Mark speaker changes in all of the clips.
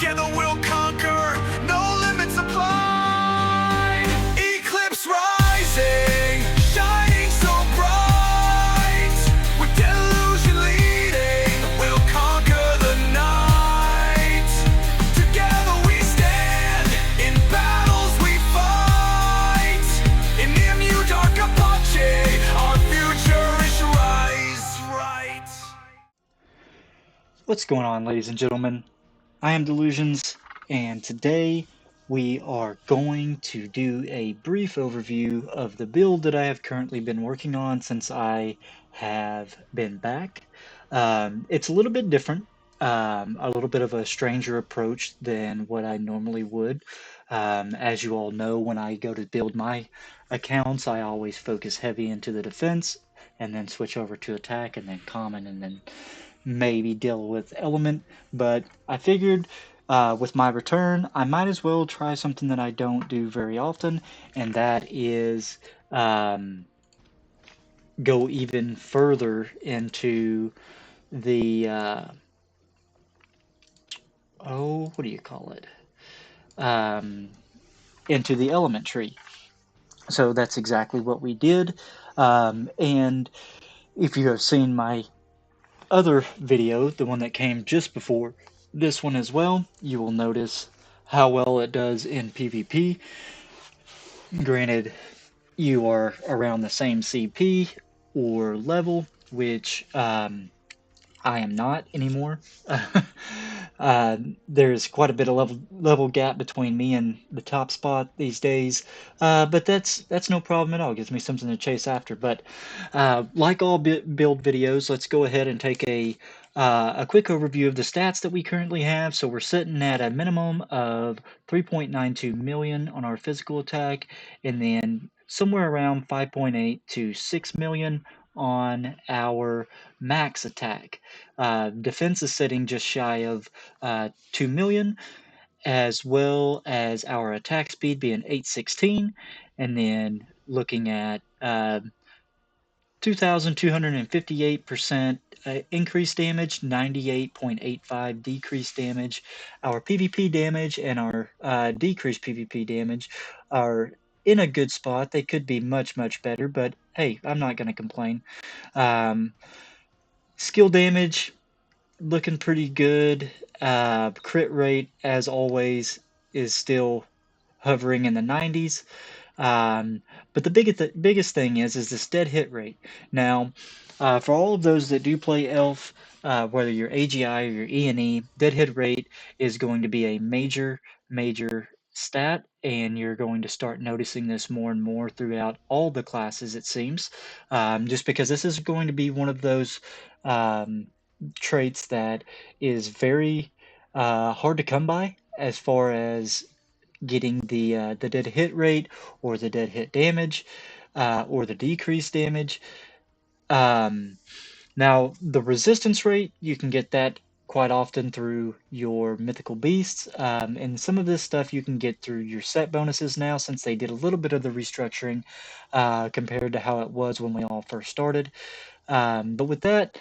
Speaker 1: Together we'll conquer, no limits apply. Eclipse rising, shining so bright. With delusion leading, we'll conquer the night. Together we stand, in battles we fight. In ENE dark Epoch, our future is right.
Speaker 2: What's going on, ladies and gentlemen? I am Delusions, and today we are going to do a brief overview of the build that I have currently been working on since I have been back. It's a little bit different, a little bit of a stranger approach than what I normally would. As you all know, when I go to build my accounts, I always focus heavy into the defense and then switch over to attack and then common and then maybe deal with element, but I figured with my return, I might as well try something that I don't do very often, and that is go even further into the what do you call it? Into the element tree. So that's exactly what we did, and if you have seen my other video, the one that came just before this one as well, you will notice how well it does in PvP. Granted, you are around the same CP or level, which I am not anymore. There's quite a bit of level gap between me and the top spot these days, but that's no problem at all. It gives me something to chase after. But like all build videos, let's go ahead and take a quick overview of the stats that we currently have. So we're sitting at a minimum of 3.92 million on our physical attack, and then somewhere around 5.8 to 6 million on our max attack. Defense is sitting just shy of 2 million, as well as our attack speed being 816, and then looking at 2,258% increased damage, 98.85 decreased damage. Our PvP damage and our decreased PvP damage are in a good spot. They could be much, much better, but hey, I'm not going to complain. Skill damage, looking pretty good. Crit rate, as always, is still hovering in the 90s. But the biggest thing is this dead hit rate. Now, for all of those that do play Elf, whether you're AGI or you're ENE, dead hit rate is going to be a major stat, and you're going to start noticing this more and more throughout all the classes, it seems, just because this is going to be one of those traits that is very hard to come by as far as getting the dead hit rate or the dead hit damage or the decreased damage. Now, the resistance rate, you can get that quite often through your mythical beasts, and some of this stuff you can get through your set bonuses now, since they did a little bit of the restructuring compared to how it was when we all first started. But with that,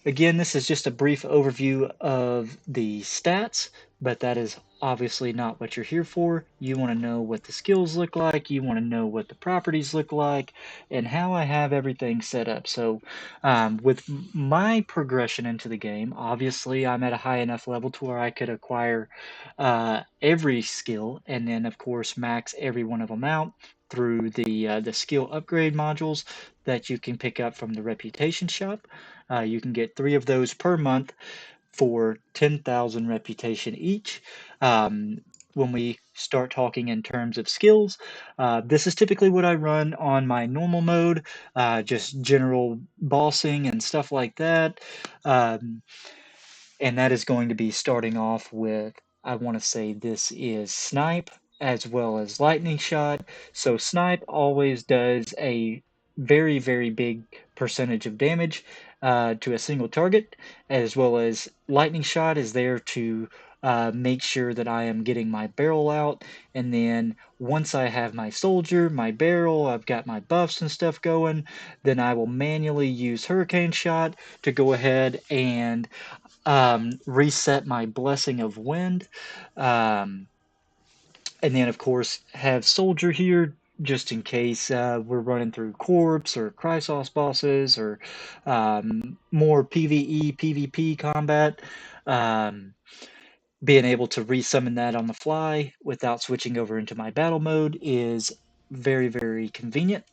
Speaker 2: again, this is just a brief overview of the stats, but that is obviously not what you're here for. You want to know what the skills look like, you want to know what the properties look like, and how I have everything set up. So with my progression into the game, obviously I'm at a high enough level to where I could acquire every skill, and then of course max every one of them out through the skill upgrade modules that you can pick up from the reputation shop. You can get 3 of those per month for 10,000 reputation each. When we start talking in terms of skills, this is typically what I run on my normal mode, just general bossing and stuff like that. And that is going to be starting off with, I want to say this is Snipe as well as Lightning Shot. So Snipe always does a very big percentage of damage to a single target, as well as Lightning Shot is there to make sure that I am getting my barrel out, and then once I have my soldier, my barrel, I've got my buffs and stuff going, then I will manually use Hurricane Shot to go ahead and reset my Blessing of Wind, and then of course have Soldier here just in case we're running through Corpse or Chrysos bosses or more PvE, PvP combat. Um, Being able to resummon that on the fly without switching over into my battle mode is very, very convenient.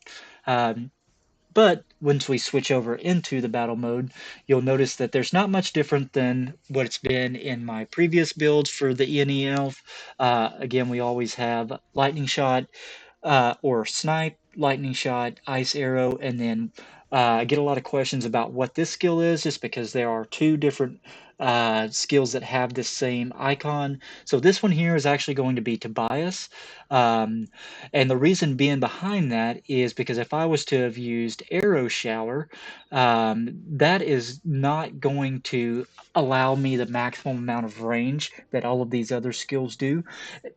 Speaker 2: Um, but once we switch over into the battle mode, you'll notice that there's not much different than what it's been in my previous builds for the ENE elf. Again, we always have Lightning Shot, or Snipe, Lightning Shot, Ice Arrow, and then I get a lot of questions about what this skill is, just because there are two different skills that have the same icon. So this one here is actually going to be Tobias. And the reason being behind that is because if I was to have used Arrow Shower, that is not going to allow me the maximum amount of range that all of these other skills do.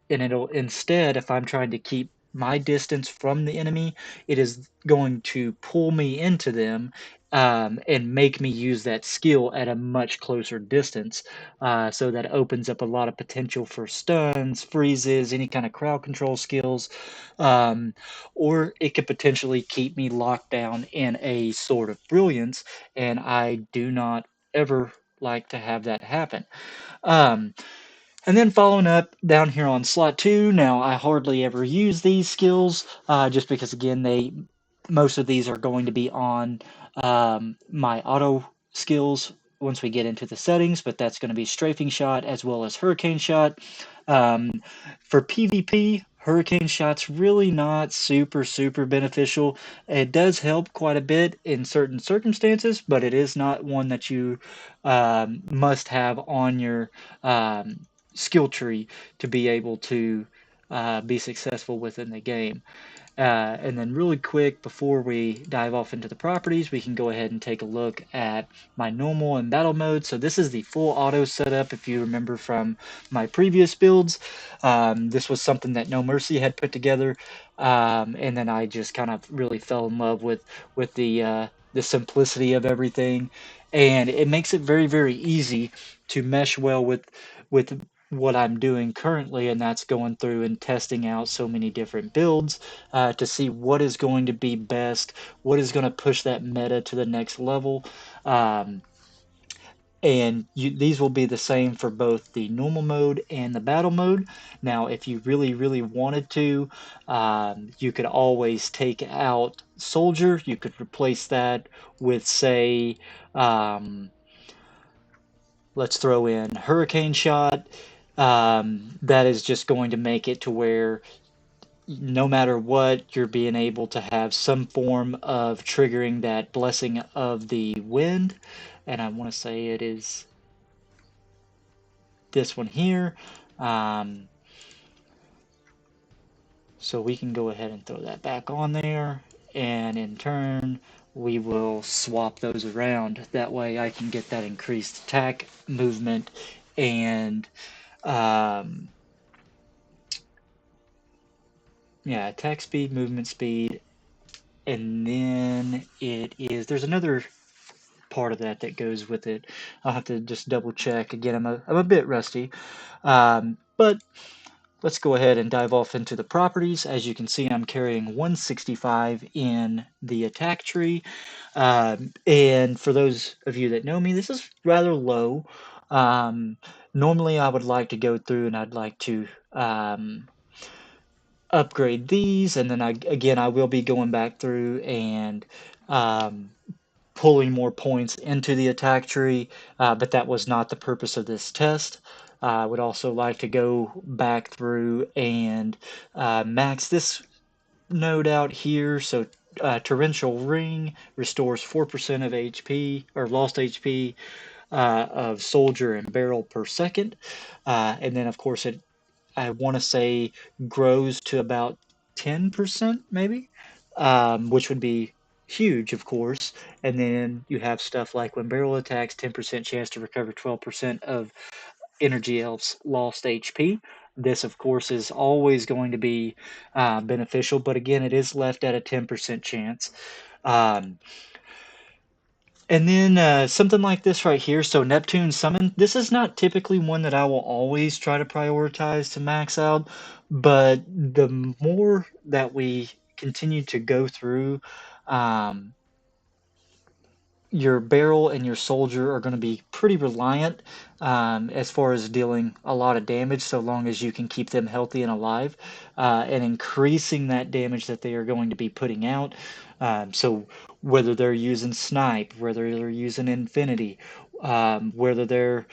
Speaker 2: And it'll instead, if I'm trying to keep my distance from the enemy, it is going to pull me into them, and make me use that skill at a much closer distance. So that opens up a lot of potential for stuns, freezes, any kind of crowd control skills, um, or it could potentially keep me locked down in a Sword of Brilliance, and I do not ever like to have that happen. Um, and then following up down here on slot 2, now I hardly ever use these skills, just because again most of these are going to be on my auto skills once we get into the settings, but that's going to be Strafing Shot as well as Hurricane Shot. Um, for PvP, Hurricane Shot's really not super beneficial. It does help quite a bit in certain circumstances, but it is not one that you must have on your skill tree to be able to be successful within the game. And then really quick, before we dive off into the properties, we can go ahead and take a look at my normal and battle mode. So this is the full auto setup, if you remember from my previous builds. This was something that No Mercy had put together, and then I just kind of really fell in love with the simplicity of everything, and it makes it very easy to mesh well with what I'm doing currently, and that's going through and testing out so many different builds to see what is going to be best, what is going to push that meta to the next level. Um, and these will be the same for both the normal mode and the battle mode. Now, if you really wanted to, you could always take out Soldier. You could replace that with, say, let's throw in Hurricane Shot. That is just going to make it to where no matter what, you're being able to have some form of triggering that Blessing of the Wind. And I want to say it is this one here. So we can go ahead and throw that back on there. And in turn, we will swap those around. That way I can get that increased attack, movement, and yeah, attack speed, movement speed, and then there's another part of that goes with it. I'll have to just double check. Again, I'm a bit rusty, but let's go ahead and dive off into the properties. As you can see, I'm carrying 165 in the attack tree, and for those of you that know me, this is rather low. Normally I would like to go through and I'd like to upgrade these, and then I will be going back through and pulling more points into the attack tree, but that was not the purpose of this test. I would also like to go back through and max this node out here. So Torrential Ring restores 4% of HP or lost HP of Soldier and Barrel per second, and then of course I want to say grows to about 10% maybe, which would be huge, of course. And then you have stuff like when barrel attacks, 10% chance to recover 12% of Energy Elf's lost HP. This, of course, is always going to be beneficial, but again, it is left at a 10% chance. Um, And then something like this right here, so Neptune Summon, this is not typically one that I will always try to prioritize to max out, but the more that we continue to go through, um, your barrel and your soldier are going to be pretty reliant as far as dealing a lot of damage, so long as you can keep them healthy and alive, and increasing that damage that they are going to be putting out. So whether they're using snipe, whether they're using infinity, whether they're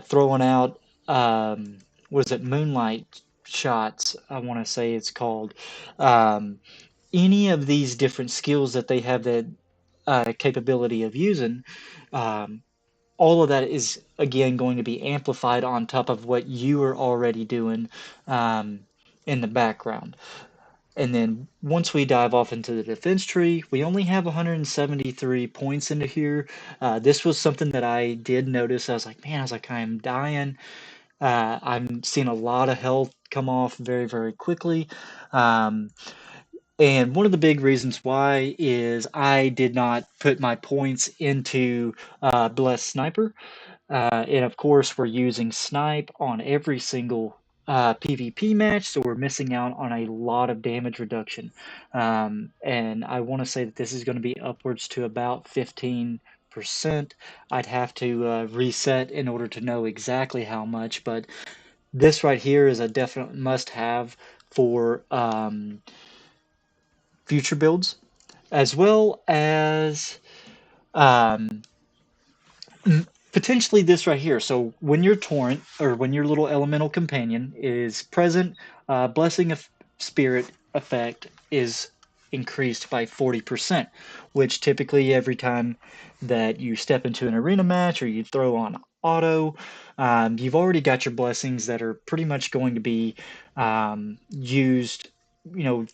Speaker 2: throwing out was it moonlight shots, I want to say it's called. Um, any of these different skills that they have that capability of using, um, all of that is again going to be amplified on top of what you are already doing um, in the background. And then once we dive off into the defense tree, we only have 173 points into here. This was something that I did notice. I was like, man, I was like, I'm dying. I'm seeing a lot of health come off very, very quickly. Um, and one of the big reasons why is I did not put my points into Blessed Sniper. And of course, we're using Snipe on every single PvP match, so we're missing out on a lot of damage reduction. And I want to say that this is going to be upwards to about 15%. I'd have to reset in order to know exactly how much, but this right here is a definite must have for future builds, as well as um, potentially this right here. So when your torrent or when your little elemental companion is present, blessing of spirit effect is increased by 40%, which typically every time that you step into an arena match or you throw on auto, you've already got your blessings that are pretty much going to be used,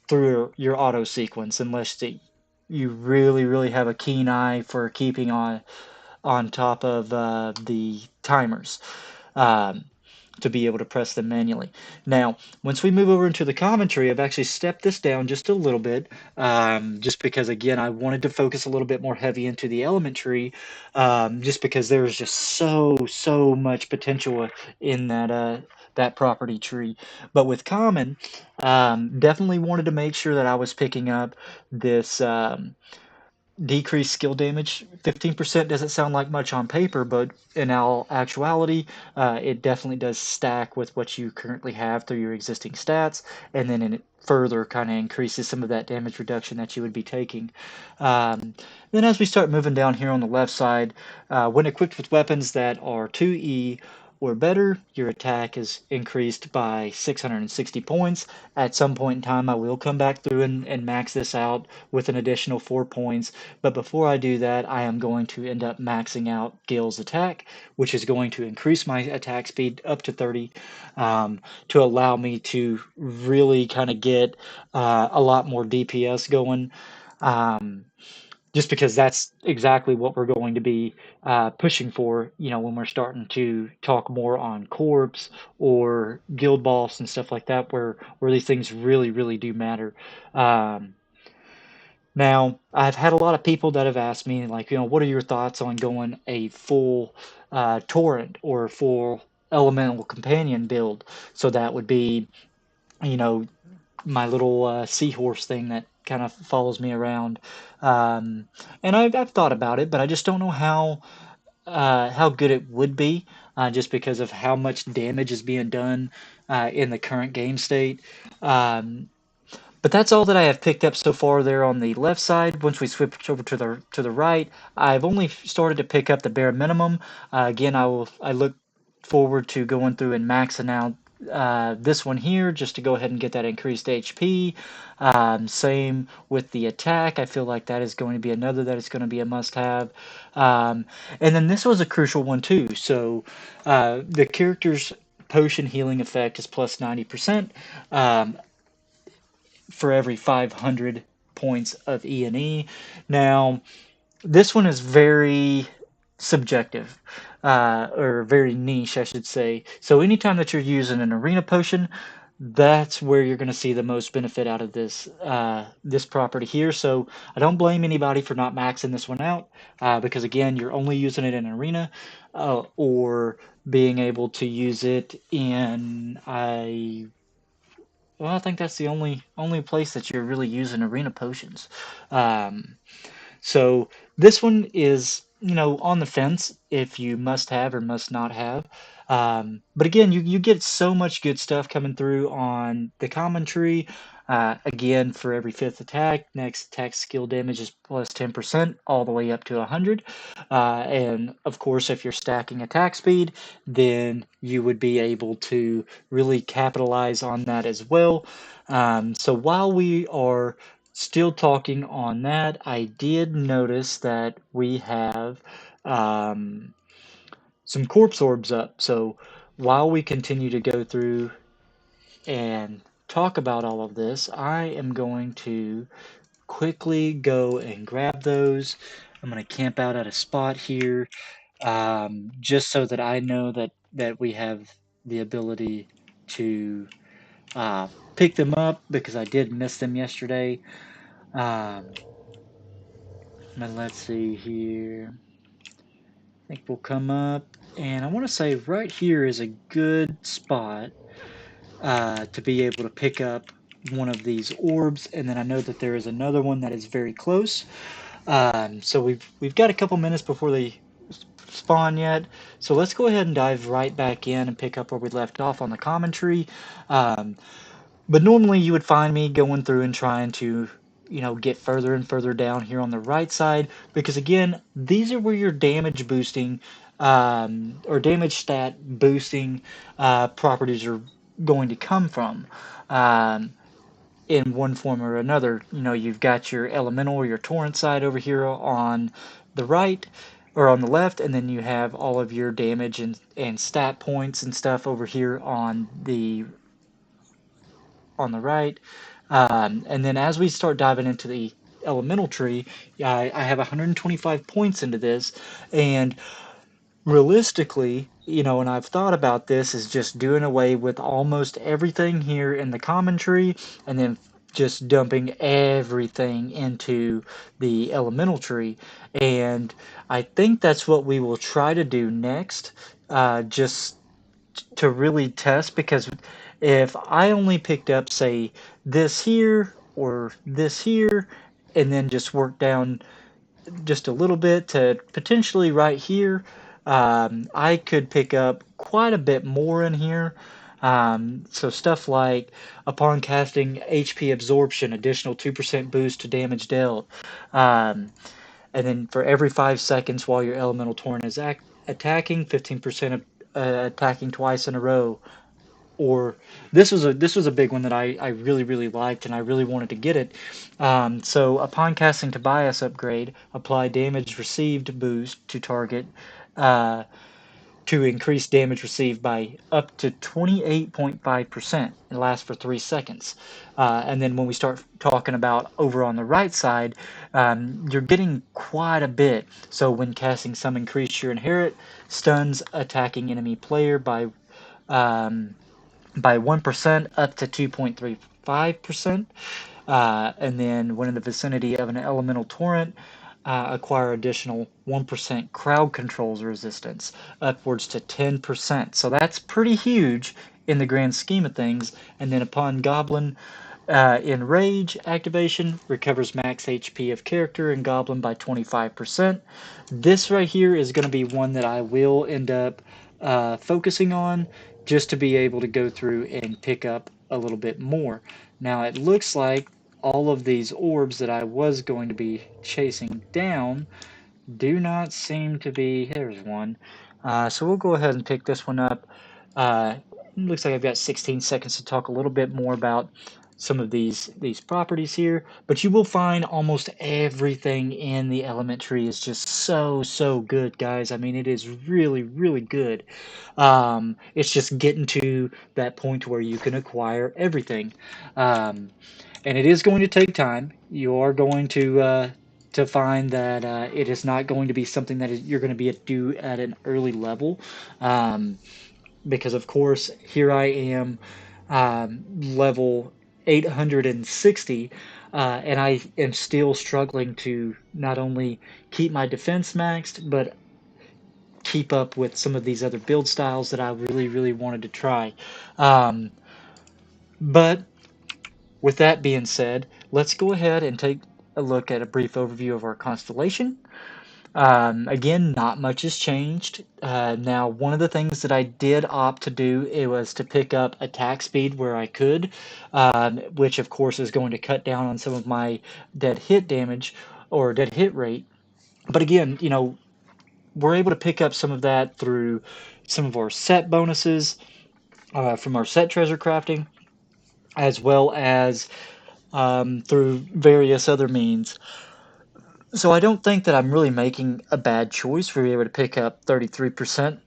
Speaker 2: through your auto sequence, unless you really, really have a keen eye for keeping on top of the timers um, to be able to press them manually. Now, once we move over into the commentary, I've actually stepped this down just a little bit, just because, again, I wanted to focus a little bit more heavy into the element tree, just because there is just so much potential in that property tree. But with common, definitely wanted to make sure that I was picking up this decreased skill damage. 15% doesn't sound like much on paper, but in all actuality, it definitely does stack with what you currently have through your existing stats, and then it further kind of increases some of that damage reduction that you would be taking. Then as we start moving down here on the left side, when equipped with weapons that are 2E or better, your attack is increased by 660 points. At some point in time, I will come back through and max this out with an additional 4 points. But before I do that, I am going to end up maxing out Gale's attack, which is going to increase my attack speed up to 30 to allow me to really kind of get a lot more DPS going. Um, just because that's exactly what we're going to be pushing for, when we're starting to talk more on corpse or guild boss and stuff like that, where these things really, really do matter. Um, Now, I've had a lot of people that have asked me, like, what are your thoughts on going a full torrent or full elemental companion build? So that would be, you know, my little seahorse thing that kind of follows me around. And I've thought about it, but I just don't know how good it would be, just because of how much damage is being done in the current game state. Um, but that's all that I have picked up so far there on the left side. Once we switch over to the right, I've only started to pick up the bare minimum. Again, I look forward to going through and maxing out this one here just to go ahead and get that increased HP. Same with the attack. I feel like that is going to be another that is going to be a must-have. Um, and then this was a crucial one too. So the character's potion healing effect is plus 90%. For every 500 points of ENE. Now, this one is very subjective, or very niche, I should say. So anytime that you're using an arena potion, that's where you're going to see the most benefit out of this property here. So I don't blame anybody for not maxing this one out, because again, you're only using it in arena, or being able to use it in well, I think that's the only place that you're really using arena potions. Um, so this one is, on the fence if you must have or must not have. But again, you get so much good stuff coming through on the common tree. Again, for every fifth attack, next attack skill damage is plus 10%, all the way up to 100. And of course, if you're stacking attack speed, then you would be able to really capitalize on that as well. So while we are still talking on that, I did notice that we have some corpse orbs up. So while we continue to go through and talk about all of this, I am going to quickly go and grab those. I'm going to camp out at a spot here, just so that I know that we have the ability to pick them up, because I did miss them yesterday. But let's see here. I think we'll come up, and I want to say right here is a good spot to be able to pick up one of these orbs, and then I know that there is another one that is very close. So we've got a couple minutes before they spawn yet, so let's go ahead and dive right back in and pick up where we left off on the common tree. But normally you would find me going through and trying to, get further and further down here on the right side, because again, these are where your damage boosting, or damage stat boosting properties are going to come from. Um, in one form or another. You've got your elemental or your torrent side over here on the right, or on the left, and then you have all of your damage and stat points and stuff over here on the right. And then as we start diving into the elemental tree, I have 125 points into this, and realistically, and I've thought about this, is just doing away with almost everything here in the common tree, and then just dumping everything into the elemental tree. And I think that's what we will try to do next, just to really test, because if I only picked up, say, this here or this here, and then just work down just a little bit to potentially right here, I could pick up quite a bit more in here. So stuff like, upon casting HP absorption, additional 2% boost to damage dealt. And then for every 5 seconds while your elemental torrent is attacking, 15% of attacking twice in a row. Or this was a big one that I really really liked, and I really wanted to get it. So upon casting Tobias upgrade, apply damage received boost to target, uh, to increase damage received by up to 28.5%. It lasts for 3 seconds. And then when we start talking about over on the right side, you're getting quite a bit. So when casting Summon Creature Inherit, stuns attacking enemy player um, by 1% up to 2.35%. And then when in the vicinity of an elemental torrent, acquire additional 1% crowd controls resistance, upwards to 10%. So that's pretty huge in the grand scheme of things. And then upon Goblin Enrage activation, recovers max HP of character and Goblin by 25%. This right here is going to be one that I will end up focusing on, just to be able to go through and pick up a little bit more. Now it looks like all of these orbs that I was going to be chasing down do not seem to be. There's one. So we'll go ahead and pick this one up. Looks like I've got 16 seconds to talk a little bit more about some of these properties here, but you will find almost everything in the element tree is just so good, guys. I mean, it is really really good. It's just getting to that point where you can acquire everything, and it is going to take time. You are going to find that it is not going to be something that you're going to be able to do at an early level, because of course here I am level 860, and I am still struggling to not only keep my defense maxed, but keep up with some of these other build styles that I really, really wanted to try. Um, but with that being said, let's go ahead and take a look at a brief overview of our constellation. Again, not much has changed. Now, one of the things that I did opt to do, it was to pick up attack speed where I could, which of course is going to cut down on some of my dead hit damage or dead hit rate. But again, you know, we're able to pick up some of that through some of our set bonuses from our set treasure crafting, as well as through various other means. So I don't think that I'm really making a bad choice for being able to pick up 33%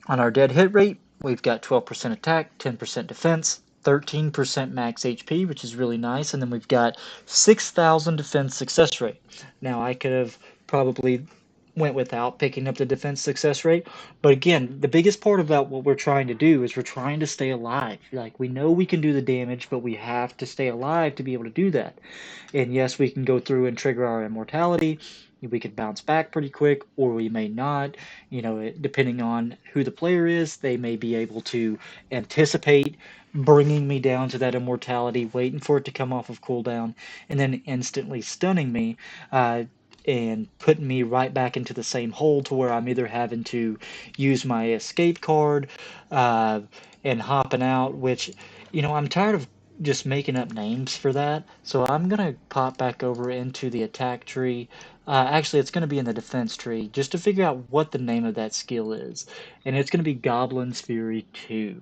Speaker 2: on our dead hit rate. We've got 12% attack, 10% defense, 13% max HP, which is really nice, and then we've got 6,000 defense success rate. Now I could have probably went without picking up the defense success rate, but again, the biggest part about what we're trying to do is we're trying to stay alive. Like, we know we can do the damage, but we have to stay alive to be able to do that. And yes, we can go through and trigger our immortality. We could bounce back pretty quick, or we may not. You know, depending on who the player is, they may be able to anticipate bringing me down to that immortality, waiting for it to come off of cooldown, and then instantly stunning me, and putting me right back into the same hole to where I'm either having to use my escape card and hopping out, which, you know, I'm tired of just making up names for that. So I'm going to pop back over into the attack tree. Actually, it's going to be in the defense tree just to figure out what the name of that skill is. And it's going to be Goblin's Fury 2.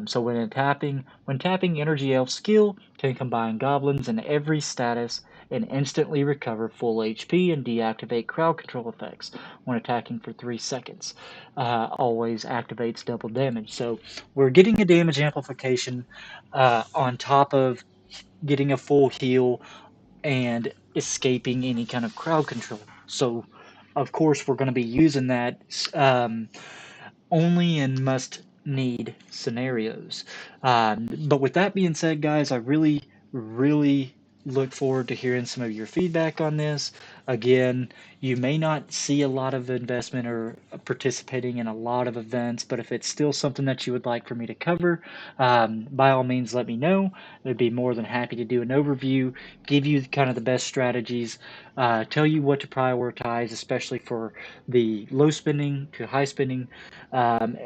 Speaker 2: So when tapping Energy Elf skill can combine goblins in every status and instantly recover full HP and deactivate crowd control effects when attacking for 3 seconds. Always activates double damage. So we're getting a damage amplification on top of getting a full heal and escaping any kind of crowd control. So of course we're going to be using that only in must need scenarios. But with that being said, guys, I really, really look forward to hearing some of your feedback on this. Again, you may not see a lot of investment or participating in a lot of events, but if it's still something that you would like for me to cover, by all means, let me know. I'd be more than happy to do an overview, give you kind of the best strategies, tell you what to prioritize, especially for the low spending to high spending, and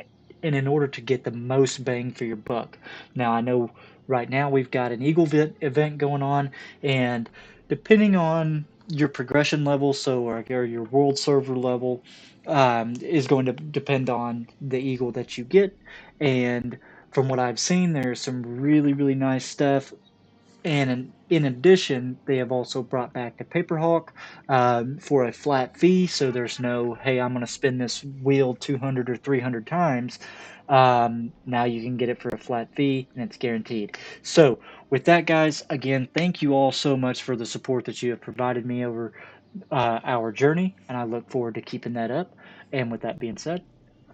Speaker 2: in order to get the most bang for your buck. Now, I know right now we've got an Eagle event going on, and depending on your progression level, or your world server level, is going to depend on the Eagle that you get. And from what I've seen, there's some really, really nice stuff. And in addition, they have also brought back the Paperhawk for a flat fee. So there's no, hey, I'm going to spin this wheel 200 or 300 times. Now you can get it for a flat fee, and it's guaranteed. So with that, guys, again, thank you all so much for the support that you have provided me over our journey, and I look forward to keeping that up. And with that being said,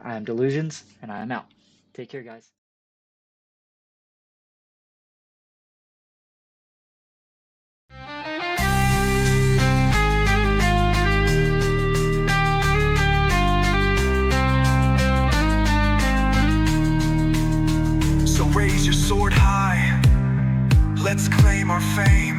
Speaker 2: I am Delusions, and I am out. Take care, guys.
Speaker 1: So raise your sword high, let's claim our fame.